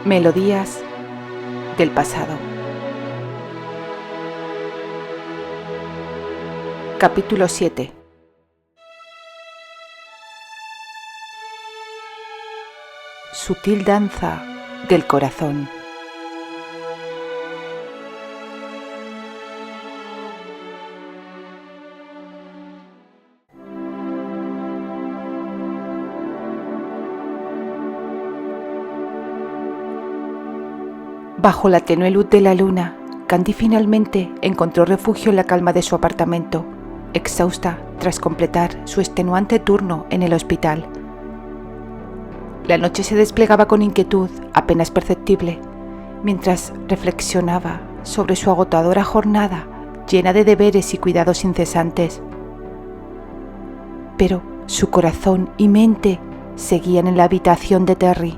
Melodías del pasado. Capítulo 7. Sutil danza del corazón. Bajo la tenue luz de la luna, Candy finalmente encontró refugio en la calma de su apartamento, exhausta tras completar su extenuante turno en el hospital. La noche se desplegaba con inquietud apenas perceptible, mientras reflexionaba sobre su agotadora jornada llena de deberes y cuidados incesantes. Pero su corazón y mente seguían en la habitación de Terry.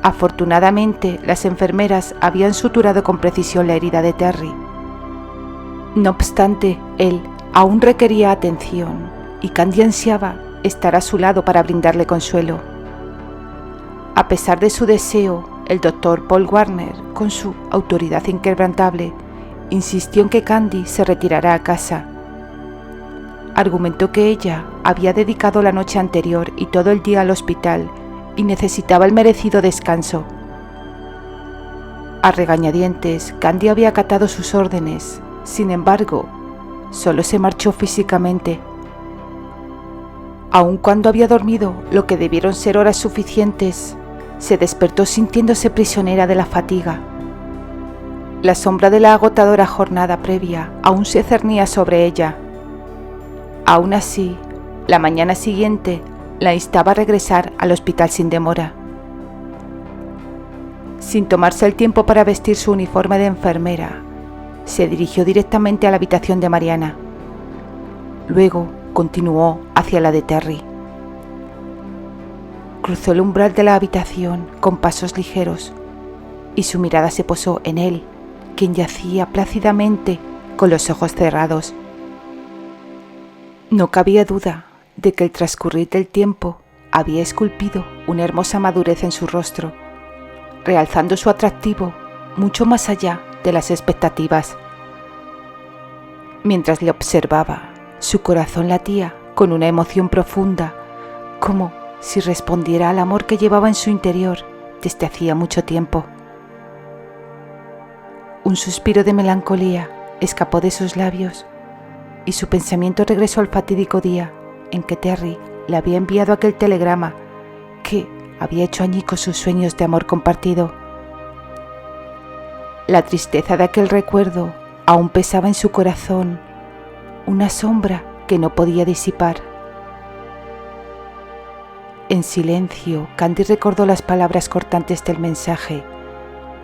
Afortunadamente, las enfermeras habían suturado con precisión la herida de Terry. No obstante, él aún requería atención y Candy ansiaba estar a su lado para brindarle consuelo. A pesar de su deseo, el doctor Paul Warner, con su autoridad inquebrantable, insistió en que Candy se retirara a casa. Argumentó que ella había dedicado la noche anterior y todo el día al hospital y necesitaba el merecido descanso. A regañadientes, Candy había acatado sus órdenes. Sin embargo, solo se marchó físicamente. Aun cuando había dormido lo que debieron ser horas suficientes, se despertó sintiéndose prisionera de la fatiga. La sombra de la agotadora jornada previa aún se cernía sobre ella. Aún así, la mañana siguiente la instaba a regresar al hospital sin demora. Sin tomarse el tiempo para vestir su uniforme de enfermera, se dirigió directamente a la habitación de Mariana. Luego continuó hacia la de Terry. Cruzó el umbral de la habitación con pasos ligeros y su mirada se posó en él, quien yacía plácidamente con los ojos cerrados. No cabía duda de que el transcurrir del tiempo había esculpido una hermosa madurez en su rostro, realzando su atractivo mucho más allá de las expectativas. Mientras le observaba, su corazón latía con una emoción profunda, como si respondiera al amor que llevaba en su interior desde hacía mucho tiempo. Un suspiro de melancolía escapó de sus labios y su pensamiento regresó al fatídico día en que Terry le había enviado aquel telegrama que había hecho añicos sus sueños de amor compartido. La tristeza de aquel recuerdo aún pesaba en su corazón, una sombra que no podía disipar. En silencio, Candy recordó las palabras cortantes del mensaje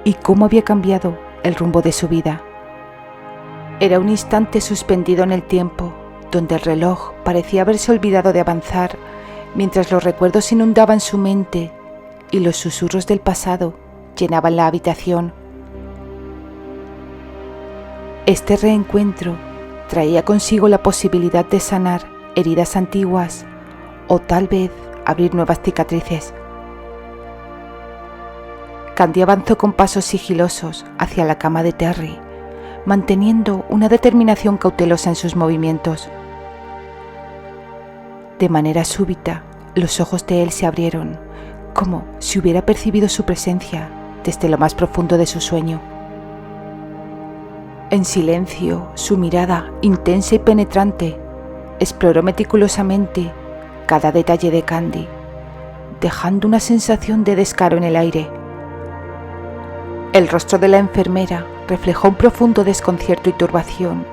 y cómo había cambiado el rumbo de su vida. Era un instante suspendido en el tiempo, donde el reloj parecía haberse olvidado de avanzar, mientras los recuerdos inundaban su mente y los susurros del pasado llenaban la habitación. Este reencuentro traía consigo la posibilidad de sanar heridas antiguas o tal vez abrir nuevas cicatrices. Candy avanzó con pasos sigilosos hacia la cama de Terry, manteniendo una determinación cautelosa en sus movimientos. De manera súbita, los ojos de él se abrieron, como si hubiera percibido su presencia desde lo más profundo de su sueño. En silencio, su mirada, intensa y penetrante, exploró meticulosamente cada detalle de Candy, dejando una sensación de descaro en el aire. El rostro de la enfermera reflejó un profundo desconcierto y turbación,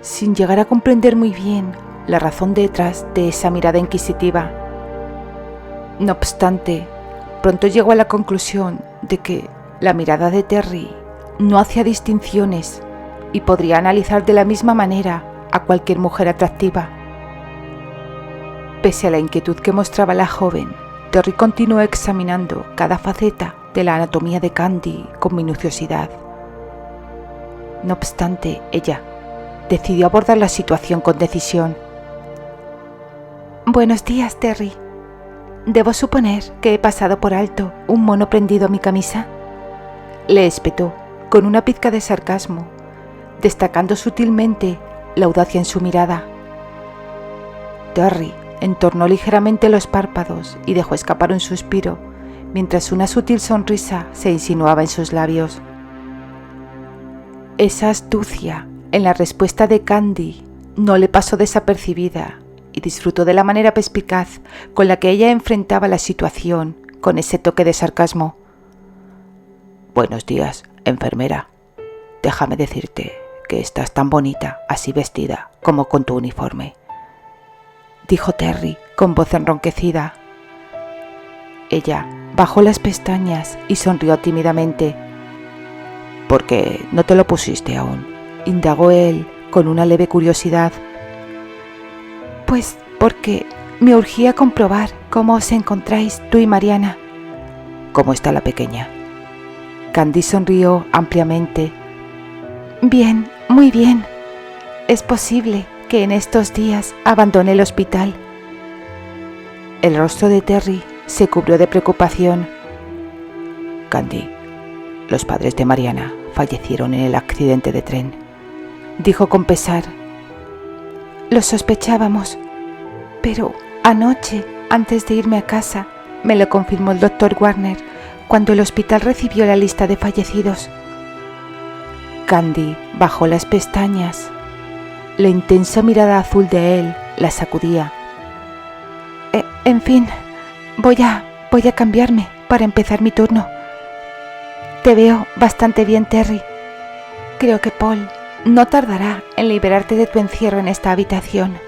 sin llegar a comprender muy bien la razón detrás de esa mirada inquisitiva. No obstante, pronto llegó a la conclusión de que la mirada de Terry no hacía distinciones y podría analizar de la misma manera a cualquier mujer atractiva. Pese a la inquietud que mostraba la joven, Terry continuó examinando cada faceta de la anatomía de Candy con minuciosidad. No obstante, ella decidió abordar la situación con decisión. «Buenos días, Terry», ¿Debo suponer que he pasado por alto un mono prendido a mi camisa?, le espetó con una pizca de sarcasmo, destacando sutilmente la audacia en su mirada. Terry entornó ligeramente los párpados y dejó escapar un suspiro, mientras una sutil sonrisa se insinuaba en sus labios. Esa astucia en la respuesta de Candy no le pasó desapercibida y disfrutó de la manera perspicaz con la que ella enfrentaba la situación con ese toque de sarcasmo. «Buenos días, enfermera. Déjame decirte que estás tan bonita así vestida como con tu uniforme», dijo Terry con voz enronquecida. Ella bajó las pestañas y sonrió tímidamente. «¿Por qué no te lo pusiste aún?», indagó él con una leve curiosidad. «Pues porque me urgía comprobar cómo os encontráis tú y Mariana». «¿Cómo está la pequeña?». Candy sonrió ampliamente. «Bien, muy bien. Es posible que en estos días abandone el hospital». El rostro de Terry se cubrió de preocupación. «Candy, los padres de Mariana fallecieron en el accidente de tren», dijo con pesar. «Lo sospechábamos, pero anoche, antes de irme a casa, me lo confirmó el doctor Warner cuando el hospital recibió la lista de fallecidos». Candy bajó las pestañas. La intensa mirada azul de él la sacudía. En fin, voy a cambiarme para empezar mi turno. Te veo bastante bien, Terry. Creo que Paul no tardará en liberarte de tu encierro en esta habitación»,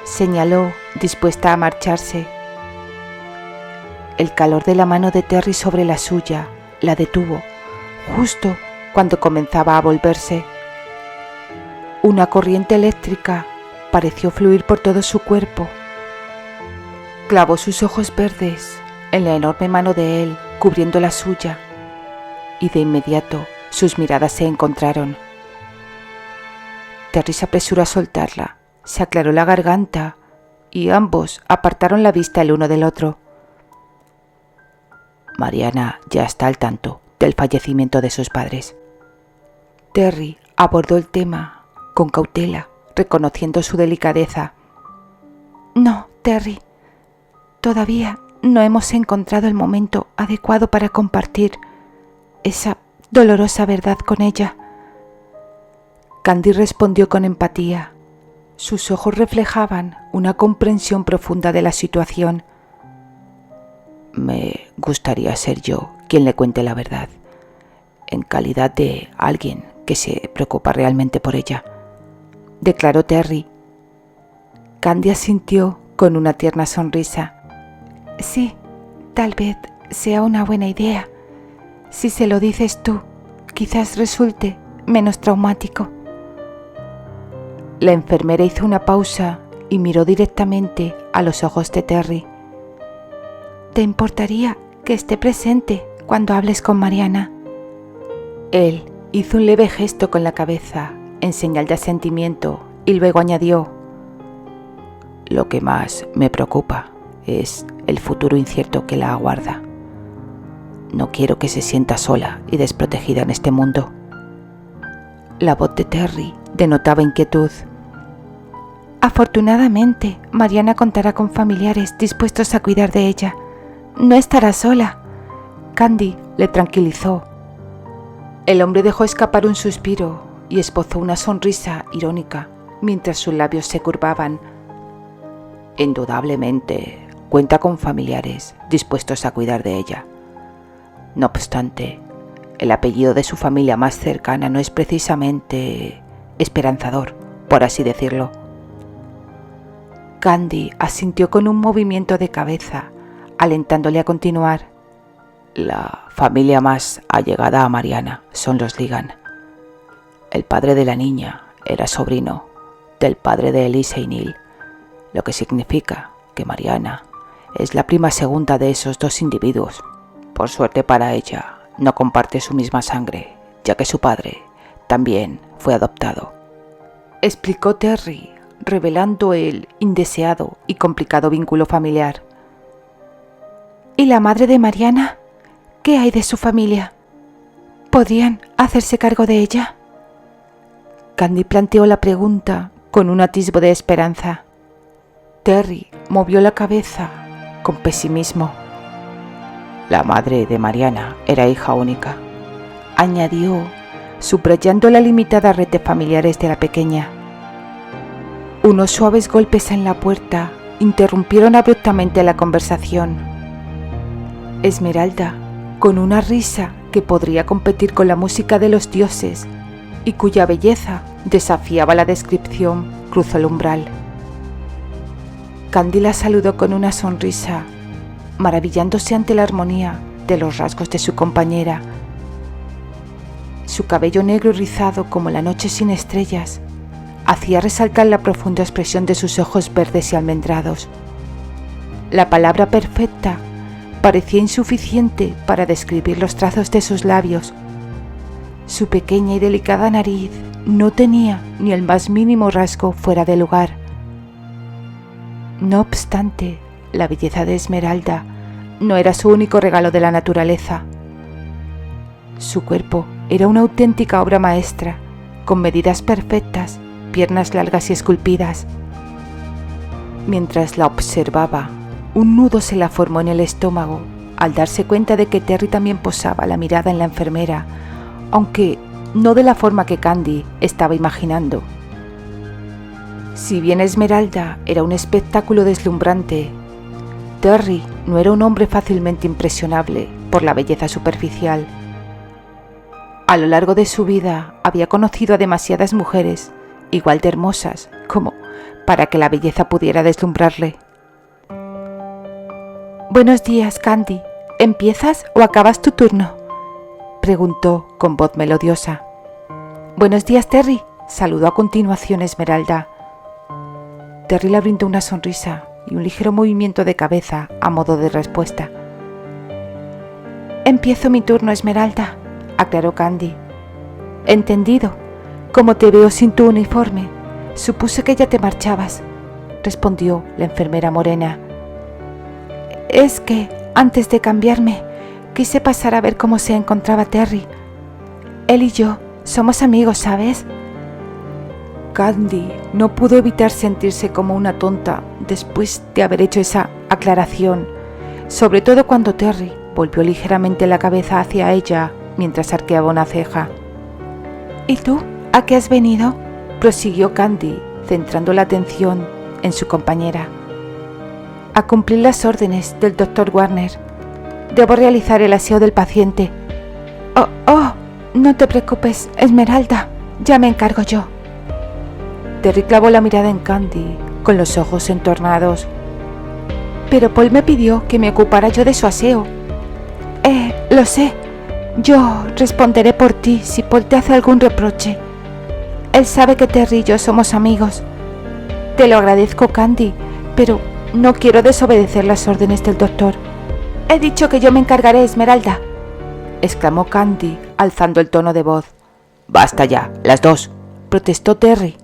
señaló, dispuesta a marcharse. El calor de la mano de Terry sobre la suya la detuvo, justo cuando comenzaba a volverse. Una corriente eléctrica pareció fluir por todo su cuerpo. Clavó sus ojos verdes en la enorme mano de él, cubriendo la suya, y de inmediato sus miradas se encontraron. Terry se apresuró a soltarla, se aclaró la garganta y ambos apartaron la vista el uno del otro. «Mariana ya está al tanto del fallecimiento de sus padres». Terry abordó el tema con cautela, reconociendo su delicadeza. «No, Terry, todavía no hemos encontrado el momento adecuado para compartir esa dolorosa verdad con ella». Candy respondió con empatía. Sus ojos reflejaban una comprensión profunda de la situación. «Me gustaría ser yo quien le cuente la verdad, en calidad de alguien que se preocupa realmente por ella», declaró Terry. Candy asintió con una tierna sonrisa. «Sí, tal vez sea una buena idea. Si se lo dices tú, quizás resulte menos traumático». La enfermera hizo una pausa y miró directamente a los ojos de Terry. «¿Te importaría que esté presente cuando hables con Mariana?». Él hizo un leve gesto con la cabeza en señal de asentimiento y luego añadió: «Lo que más me preocupa es el futuro incierto que la aguarda. No quiero que se sienta sola y desprotegida en este mundo». La voz de Terry denotaba inquietud. «Afortunadamente, Mariana contará con familiares dispuestos a cuidar de ella. No estará sola», Candy le tranquilizó. El hombre dejó escapar un suspiro y esbozó una sonrisa irónica mientras sus labios se curvaban. «Indudablemente cuenta con familiares dispuestos a cuidar de ella. No obstante, el apellido de su familia más cercana no es precisamente esperanzador, por así decirlo». Candy asintió con un movimiento de cabeza, alentándole a continuar. «La familia más allegada a Mariana son los Ligan. El padre de la niña era sobrino del padre de Elise y Neil, lo que significa que Mariana es la prima segunda de esos dos individuos. Por suerte para ella, no comparte su misma sangre, ya que su padre también fue adoptado», explicó Terry, revelando el indeseado y complicado vínculo familiar. ¿Y la madre de Mariana? ¿Qué hay de su familia? ¿Podrían hacerse cargo de ella? Candy planteó la pregunta con un atisbo de esperanza. Terry movió la cabeza con pesimismo. La madre de Mariana era hija única, añadió, subrayando la limitada red de familiares de la pequeña. Unos suaves golpes en la puerta interrumpieron abruptamente la conversación. Esmeralda, con una risa que podría competir con la música de los dioses y cuya belleza desafiaba la descripción, cruzó el umbral. Candy la saludó con una sonrisa, maravillándose ante la armonía de los rasgos de su compañera. Su cabello negro y rizado como la noche sin estrellas hacía resaltar la profunda expresión de sus ojos verdes y almendrados. La palabra perfecta parecía insuficiente para describir los trazos de sus labios. Su pequeña y delicada nariz no tenía ni el más mínimo rasgo fuera de lugar. No obstante, la belleza de Esmeralda no era su único regalo de la naturaleza. Su cuerpo era una auténtica obra maestra, con medidas perfectas, piernas largas y esculpidas. Mientras la observaba, un nudo se la formó en el estómago al darse cuenta de que Terry también posaba la mirada en la enfermera, aunque no de la forma que Candy estaba imaginando. Si bien Esmeralda era un espectáculo deslumbrante, Terry no era un hombre fácilmente impresionable por la belleza superficial. A lo largo de su vida había conocido a demasiadas mujeres, igual de hermosas, como para que la belleza pudiera deslumbrarle. «Buenos días, Candy. ¿Empiezas o acabas tu turno?», preguntó con voz melodiosa. «Buenos días, Terry», saludó a continuación Esmeralda. Terry le brindó una sonrisa y un ligero movimiento de cabeza a modo de respuesta. «Empiezo mi turno, Esmeralda», aclaró Candy. «Entendido. Como te veo sin tu uniforme, supuse que ya te marchabas», respondió la enfermera morena. «Es que, antes de cambiarme, quise pasar a ver cómo se encontraba Terry. Él y yo somos amigos, ¿sabes?». Candy no pudo evitar sentirse como una tonta después de haber hecho esa aclaración, sobre todo cuando Terry volvió ligeramente la cabeza hacia ella mientras arqueaba una ceja. «¿Y tú? ¿A qué has venido?», prosiguió Candy, centrando la atención en su compañera. «A cumplir las órdenes del Dr. Warner. Debo realizar el aseo del paciente». Oh, no te preocupes, Esmeralda, ya me encargo yo». Terry clavó la mirada en Candy, con los ojos entornados. «Pero Paul me pidió que me ocupara yo de su aseo». Lo sé. Yo responderé por ti si Paul te hace algún reproche. Él sabe que Terry y yo somos amigos. Te lo agradezco, Candy, pero no quiero desobedecer las órdenes del doctor. He dicho que yo me encargaré, Esmeralda», exclamó Candy, alzando el tono de voz. «Basta ya, las dos», protestó Terry.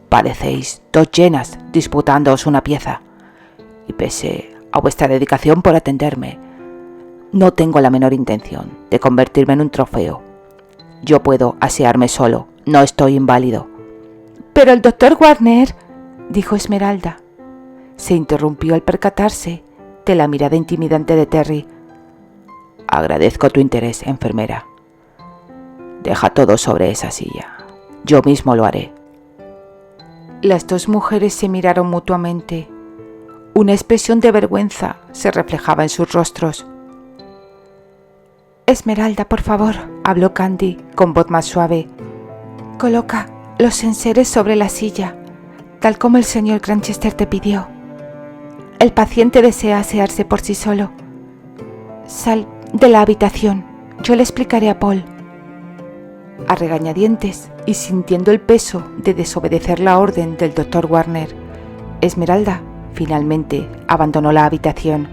«Parecéis dos llenas disputándoos una pieza. Y pese a vuestra dedicación por atenderme, no tengo la menor intención de convertirme en un trofeo. Yo puedo asearme solo, no estoy inválido». «Pero el doctor Warner», dijo Esmeralda. Se interrumpió al percatarse de la mirada intimidante de Terry. «Agradezco tu interés, enfermera. Deja todo sobre esa silla. Yo mismo lo haré». Las dos mujeres se miraron mutuamente. Una expresión de vergüenza se reflejaba en sus rostros. «Esmeralda, por favor», habló Candy con voz más suave. «Coloca los enseres sobre la silla, tal como el señor Granchester te pidió. El paciente desea asearse por sí solo. Sal de la habitación, yo le explicaré a Paul». A regañadientes y sintiendo el peso de desobedecer la orden del Dr. Warner, Esmeralda finalmente abandonó la habitación.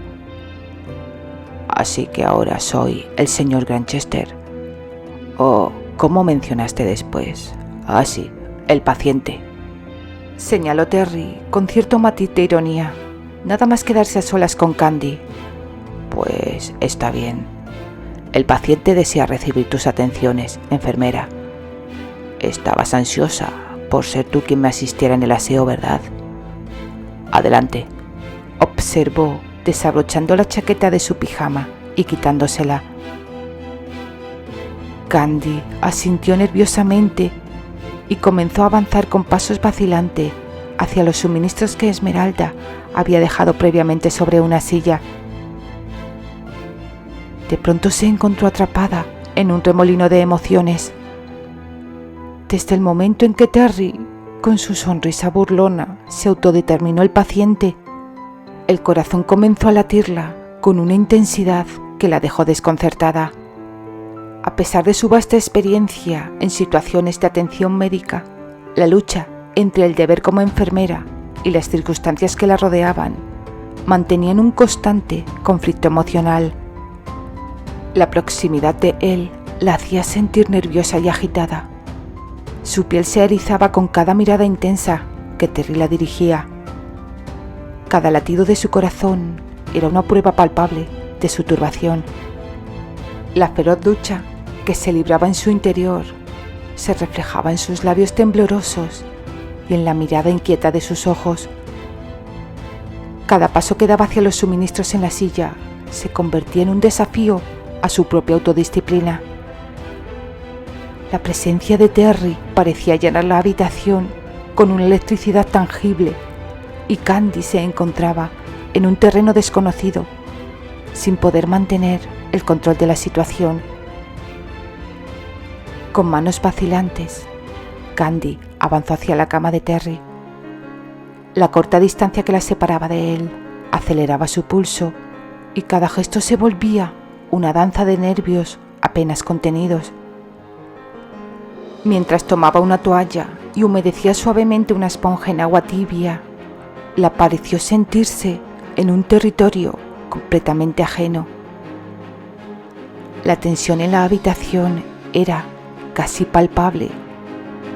«Así que ahora soy el señor Granchester. Oh, ¿cómo mencionaste después? Ah, sí, el paciente», señaló Terry con cierto matiz de ironía, nada más quedarse a solas con Candy. «Pues Pues está bien. El paciente desea recibir tus atenciones, enfermera. Estabas ansiosa por ser tú quien me asistiera en el aseo, ¿verdad? Adelante, observó, desabrochando la chaqueta de su pijama y quitándosela. Candy asintió nerviosamente y comenzó a avanzar con pasos vacilantes hacia los suministros que Esmeralda había dejado previamente sobre una silla. De pronto se encontró atrapada en un remolino de emociones. Desde el momento en que Terry, con su sonrisa burlona, se autodeterminó el paciente, el corazón comenzó a latirla con una intensidad que la dejó desconcertada. A pesar de su vasta experiencia en situaciones de atención médica, la lucha entre el deber como enfermera y las circunstancias que la rodeaban mantenían un constante conflicto emocional. La proximidad de él la hacía sentir nerviosa y agitada. Su piel se erizaba con cada mirada intensa que Terry la dirigía. Cada latido de su corazón era una prueba palpable de su turbación. La feroz lucha que se libraba en su interior se reflejaba en sus labios temblorosos y en la mirada inquieta de sus ojos. Cada paso que daba hacia los suministros en la silla se convertía en un desafío a su propia autodisciplina. La presencia de Terry parecía llenar la habitación con una electricidad tangible y Candy se encontraba en un terreno desconocido, sin poder mantener el control de la situación. Con manos vacilantes, Candy avanzó hacia la cama de Terry. La corta distancia que la separaba de él aceleraba su pulso y cada gesto se volvía una danza de nervios apenas contenidos. Mientras tomaba una toalla y humedecía suavemente una esponja en agua tibia, le pareció sentirse en un territorio completamente ajeno. La tensión en la habitación era casi palpable,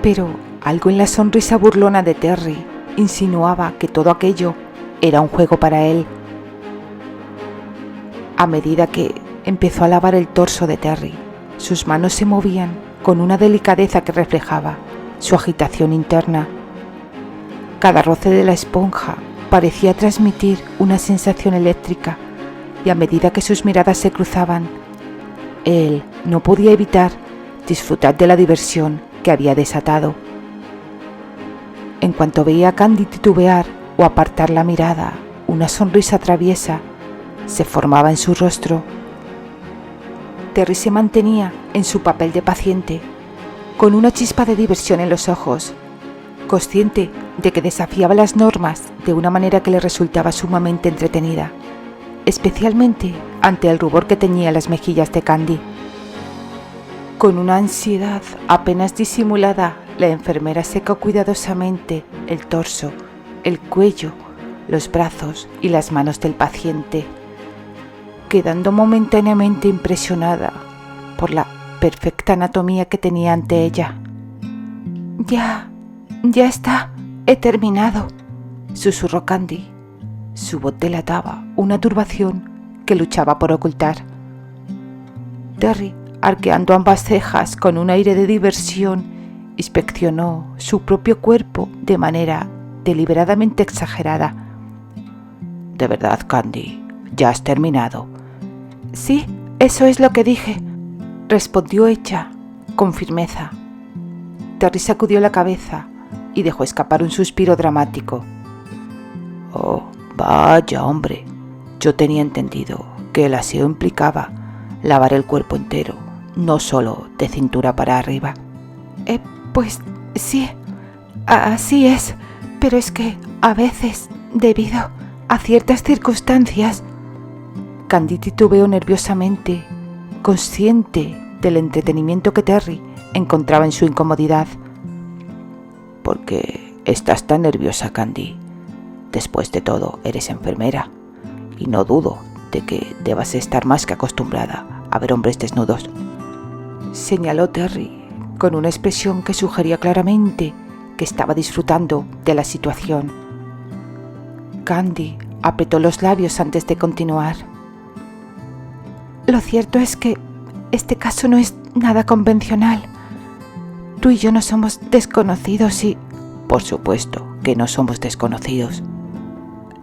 pero algo en la sonrisa burlona de Terry insinuaba que todo aquello era un juego para él. A medida que empezó a lavar el torso de Terry, sus manos se movían con una delicadeza que reflejaba su agitación interna. Cada roce de la esponja parecía transmitir una sensación eléctrica y a medida que sus miradas se cruzaban, él no podía evitar disfrutar de la diversión que había desatado. En cuanto veía a Candy titubear o apartar la mirada, una sonrisa traviesa se formaba en su rostro. Terry se mantenía en su papel de paciente, con una chispa de diversión en los ojos, consciente de que desafiaba las normas de una manera que le resultaba sumamente entretenida, especialmente ante el rubor que teñía las mejillas de Candy. Con una ansiedad apenas disimulada, la enfermera secó cuidadosamente el torso, el cuello, los brazos y las manos del paciente, quedando momentáneamente impresionada por la perfecta anatomía que tenía ante ella. Ya está, he terminado, susurró Candy. Su voz delataba una turbación que luchaba por ocultar. Terry, arqueando ambas cejas con un aire de diversión, inspeccionó su propio cuerpo de manera deliberadamente exagerada. ¿De verdad, Candy? ¿Ya has terminado? Sí, eso es lo que dije, respondió ella con firmeza. Terry sacudió la cabeza y dejó escapar un suspiro dramático. Oh, vaya hombre, yo tenía entendido que el aseo implicaba lavar el cuerpo entero, no solo de cintura para arriba. Pues sí, así es, pero es que a veces, debido a ciertas circunstancias, Candy titubeó nerviosamente, consciente del entretenimiento que Terry encontraba en su incomodidad. ¿Por qué estás tan nerviosa, Candy? Después de todo, eres enfermera, y no dudo de que debas estar más que acostumbrada a ver hombres desnudos, señaló Terry, con una expresión que sugería claramente que estaba disfrutando de la situación. Candy apretó los labios antes de continuar. Lo cierto es que este caso no es nada convencional. Tú y yo no somos desconocidos y... Por supuesto que no somos desconocidos.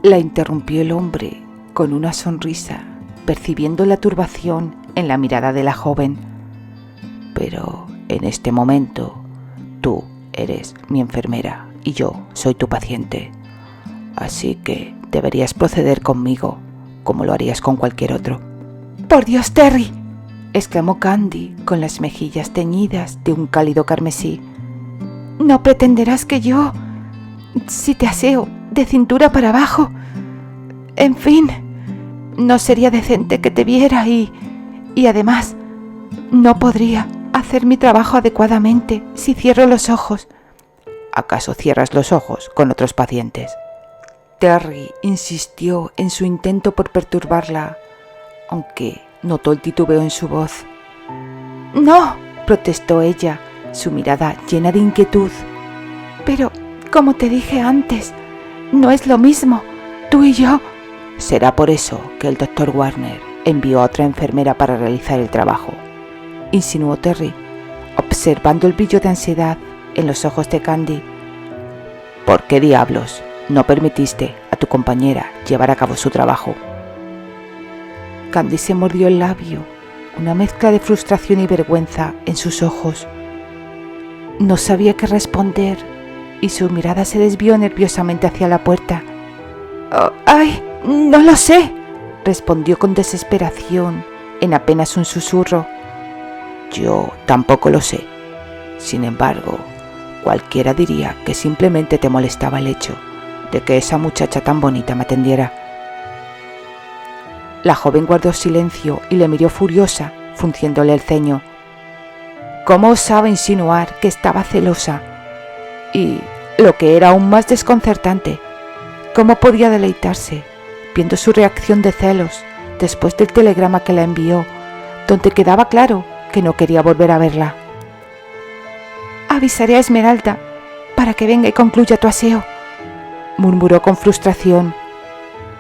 La interrumpió el hombre con una sonrisa, percibiendo la turbación en la mirada de la joven. Pero en este momento, tú eres mi enfermera y yo soy tu paciente. Así que deberías proceder conmigo como lo harías con cualquier otro. ¡Por Dios, Terry!, exclamó Candy con las mejillas teñidas de un cálido carmesí. No pretenderás que yo, si te aseo de cintura para abajo... En fin, no sería decente que te viera y además no podría hacer mi trabajo adecuadamente si cierro los ojos. ¿Acaso cierras los ojos con otros pacientes? Terry insistió en su intento por perturbarla, aunque notó el titubeo en su voz. No, protestó ella, su mirada llena de inquietud. Pero, como te dije antes, no es lo mismo, tú y yo. Será por eso que el Dr. Warner envió a otra enfermera para realizar el trabajo, insinuó Terry, observando el brillo de ansiedad en los ojos de Candy. ¿Por qué diablos no permitiste a tu compañera llevar a cabo su trabajo? Candy se mordió el labio, una mezcla de frustración y vergüenza en sus ojos. No sabía qué responder y su mirada se desvió nerviosamente hacia la puerta. Oh, ¡ay! No lo sé, respondió con desesperación en apenas un susurro. Yo tampoco lo sé. Sin embargo, cualquiera diría que simplemente te molestaba el hecho de que esa muchacha tan bonita me atendiera. La joven guardó silencio y le miró furiosa, frunciéndole el ceño. ¿Cómo osaba insinuar que estaba celosa? Y, lo que era aún más desconcertante, ¿cómo podía deleitarse viendo su reacción de celos después del telegrama que la envió, donde quedaba claro que no quería volver a verla? Avisaré a Esmeralda para que venga y concluya tu aseo, murmuró con frustración.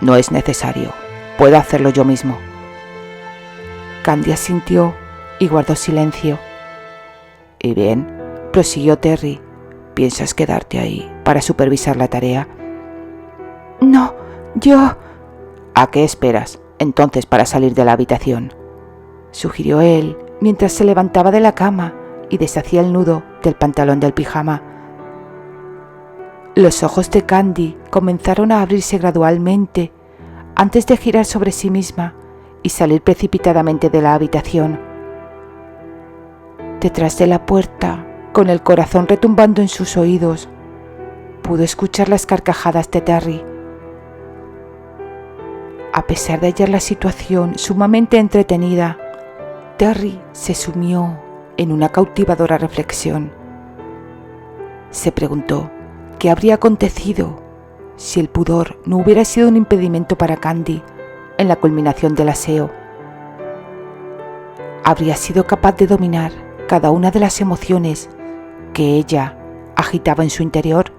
No es necesario, puedo hacerlo yo mismo. Candy asintió y guardó silencio. Y bien, prosiguió Terry, ¿piensas quedarte ahí para supervisar la tarea? No, yo... ¿A qué esperas entonces para salir de la habitación?, sugirió él mientras se levantaba de la cama y deshacía el nudo del pantalón del pijama. Los ojos de Candy comenzaron a abrirse gradualmente antes de girar sobre sí misma y salir precipitadamente de la habitación. Detrás de la puerta, con el corazón retumbando en sus oídos, pudo escuchar las carcajadas de Terry. A pesar de hallar la situación sumamente entretenida, Terry se sumió en una cautivadora reflexión. Se preguntó qué habría acontecido si el pudor no hubiera sido un impedimento para Candy en la culminación del aseo. ¿Habría sido capaz de dominar cada una de las emociones que ella agitaba en su interior?